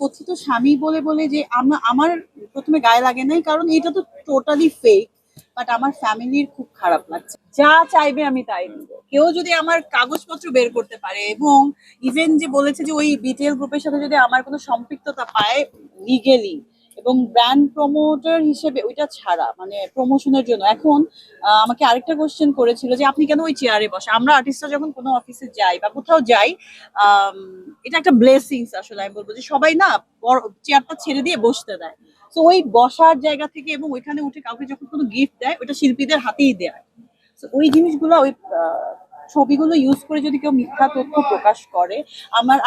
কথিত স্বামী বলে বলে যে আমার প্রথমে গায়ে লাগে নাই, কারণ এটা তো টোটালি ফেক। বাট আমার ফ্যামিলির খুব খারাপ লাগছে। যা চাইবে আমি তাই দিব। কেউ যদি আমার কাগজপত্র বের করতে পারে এবং ইভেন যে বলেছে যে ওই বিটিএল গ্রুপের সাথে যদি আমার কোনো সম্পৃক্ততা পায় লিগেলি এবং ব্র্যান্ড প্রমোটার হিসেবে, ওইটা ছাড়া মানে প্রমোশনের জন্য। এখন আমাকে আরেকটা কোশ্চেন করেছিল যে আপনি কেন ওই চেয়ারে বসে। আমরা আর্টিস্টরা যখন কোনো অফিসে যাই বা কোথাও যাই, আম, এটা একটা ব্লেসিংস। আসলে আমি বলবো যে সবাই না চেয়ারটা ছেড়ে দিয়ে বসতে দেয়। তো ওই বসার জায়গা থেকে এবং ওইখানে উঠে কাউকে যখন কোনো গিফট দেয়, ওটা শিল্পীদের হাতেই দেয়। তো ওই জিনিসগুলো, ওই ছবিগুলো ইউজ করে যদি কেউ মিথ্যা তথ্য প্রকাশ করে,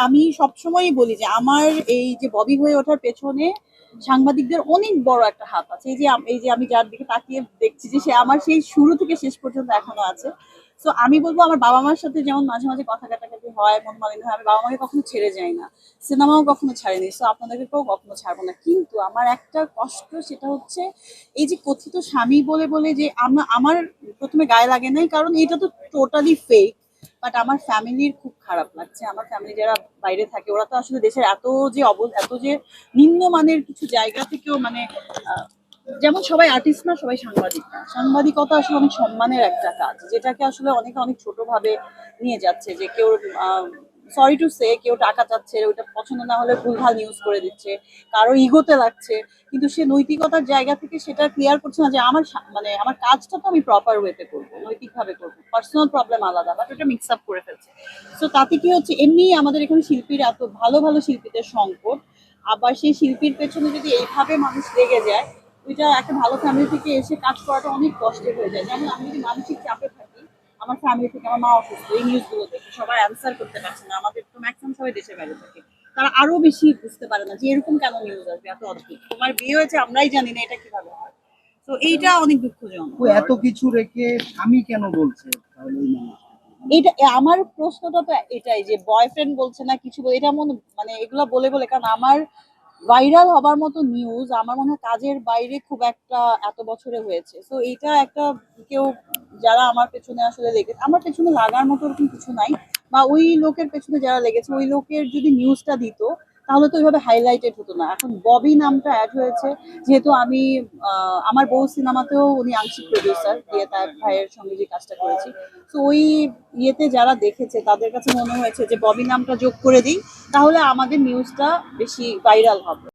আমি সবসময়ই বলি যে আমার এই যে ববি হয়ে ওঠার পেছনে সাংবাদিকদের অনেক বড় একটা হাত আছে। এই যে আমি যার দিকে তাকিয়ে দেখছি যে সে আমার সেই শুরু থেকে শেষ পর্যন্ত এখনো আছে। তো আমি বলবো আমার বাবা মার সাথে যেমন মাঝে মাঝে কথা কাটাকাটি হয়, মন মালিন্য হয়, আমি বাবা মাকে কখনো ছেড়ে যাই না, সিনেমাও কখনো ছাড়িনি, তো আপনাদেরকেও কখনো ছাড়বো না। কিন্তু আমার একটা কষ্ট, সেটা হচ্ছে এই যে কথিত স্বামী বলে বলে যে আমার প্রথমে গায়ে লাগে নাই, কারণ এটা তো টোটালি ফেক। বাট আমার ফ্যামিলির খুব খারাপ লাগছে। আমার ফ্যামিলি যারা বাইরে থাকে, ওরা তো আসলে দেশের এত যে নিম্নমানের কিছু জায়গা থেকেও মানে যেমন সবাই আর্টিস্ট না, সবাই সাংবাদিক না। সাংবাদিকতা আসলে অনেক সম্মানের একটা কাজ, যেটাকে আসলে অনেকে অনেক ছোট ভাবে নিয়ে যাচ্ছে। যে কেউ সরি টু সে, কেউ টাকা চাচ্ছে, ওইটা পছন্দ না হলে ভুলভাল নিউজ করে দিচ্ছে, কারো ইগোতে লাগছে। কিন্তু সে নৈতিকতার জায়গা থেকে সেটা ক্লিয়ার করছে না যে মানে আমার কাজটা তো আমি প্রপার ওয়েতে করবো, নৈতিক ভাবে করবো, পার্সোনাল প্রবলেম আলাদা, বাট ওটা মিক্স আপ করে ফেলছে। তো তাতে কি হচ্ছে, এমনি আমাদের এখানে শিল্পীর এত ভালো ভালো শিল্পীদের সংকট, আবার সেই শিল্পীর পেছনে যদি এইভাবে মানুষ লেগে যায়, ওইটা একটা ভালো ফ্যামিলি থেকে এসে কাজ করাটা অনেক কষ্টের হয়ে যায়। যেমন আমি যদি মানসিক চাপে থাকি, আমার ফ্যামিলি থেকে, আমার মা অসুস্থ, এই নিউজগুলো দেখে সবাই অ্যান্সার করতে পারছে না, আমাদের তো ম্যাক্সিমাম সবাই দেশের বাইরে থাকে, তারা আরো বেশি বুঝতে পারে না যে এরকম কেন নিউজ আসবে, এত অদ্ভুত, তোমার বিয়ে হয়েছে আমরাই জানি না, এটা কিভাবে হয়। তো এইটা অনেক দুঃখজনক। এত কিছু রেখে স্বামী কেন বলছে তাহলে ওই মানুষ? এটা আমার প্রশ্নটা তো এটাই, যে বয়ফ্রেন্ড বলছে না কিছু এটা মানে এগুলো বলে বলে, কারণ আমার ভাইরাল হবার মতো নিউজ আমার মনে হয় কাজের বাইরে খুব একটা এত বছরে হয়েছে। তো এইটা একটা কেউ যারা আমার পেছনে আসলে লেগেছে, আমার পেছনে লাগার মতো ওরকম কিছু নাই, বা ওই লোকের পেছনে যারা লেগেছে ওই লোকের যদি নিউজটা দিত, তাহলে তো ওইভাবে হাইলাইটেড হতো না। এখন ববি নামটা অ্যাড হয়েছে, যেহেতু আমি আমার বউ সিনেমাতেও উনি আংশিক প্রডিউসার দিয়ে তার ভাইয়ের সঙ্গে যে কাজটা করেছি। তো ওই ইয়েতে যারা দেখেছে তাদের কাছে মনে হয়েছে যে ববি নামটা যোগ করে দিই, তাহলে আমাদের নিউজটা বেশি ভাইরাল হবে।